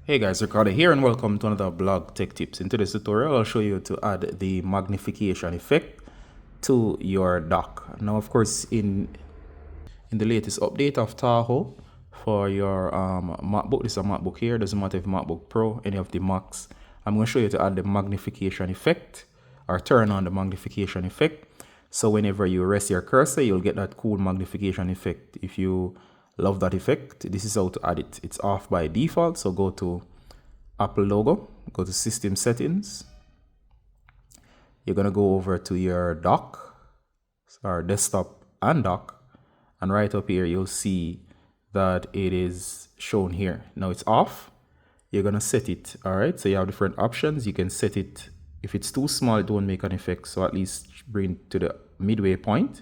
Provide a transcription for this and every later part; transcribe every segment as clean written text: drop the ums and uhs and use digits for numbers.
Hey guys, Ricardo here and welcome to another blog tech tips. In today's tutorial, I'll show you to add the magnification effect to your dock. Now, of course, in the latest update of Tahoe for your MacBook, this is a MacBook here, doesn't matter if MacBook Pro, any of the Macs, I'm going to show you to add the magnification effect or turn on the magnification effect. So whenever you rest your cursor, you'll get that cool magnification effect. If you love that effect, this is how to add it. It's off by default, so go to Apple logo, go to system settings. You're gonna go over to your dock, or desktop and dock, and right up here you'll see that it is shown here. Now it's off. You're gonna set it. All right, so you have different options. You can set it. If it's too small, it won't make an effect, so at least bring it to the midway point.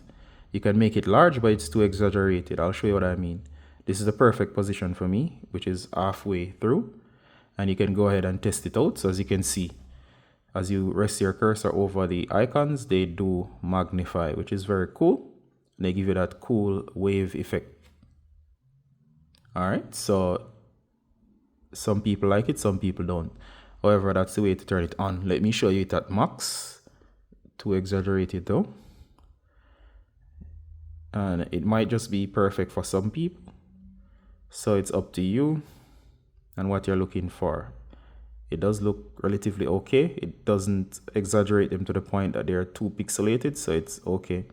You can make it large, but it's too exaggerated. I'll show you what I mean. This is the perfect position for me, which is halfway through, and you can go ahead and test it out. So as you can see, as you rest your cursor over the icons, they do magnify, which is very cool. They give you that cool wave effect. All right, so some people like it, some people don't. However, that's the way to turn it on. Let me show you it at max. Too exaggerated though. And it might just be perfect for some people. So it's up to you and what you're looking for. It does look relatively okay. It doesn't exaggerate them to the point that they're too pixelated, so it's okay.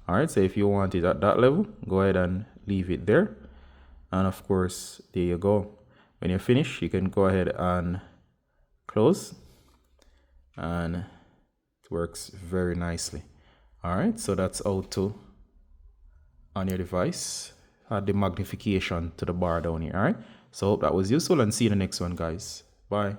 All right, so if you want it at that level, go ahead and leave it there. And of course, there you go. When you're finished, you can go ahead and close, and it works very nicely. All right, so that's how to, on your device, add the magnification to the bar down here. All right, so hope that was useful, and see you in the next one, guys. Bye.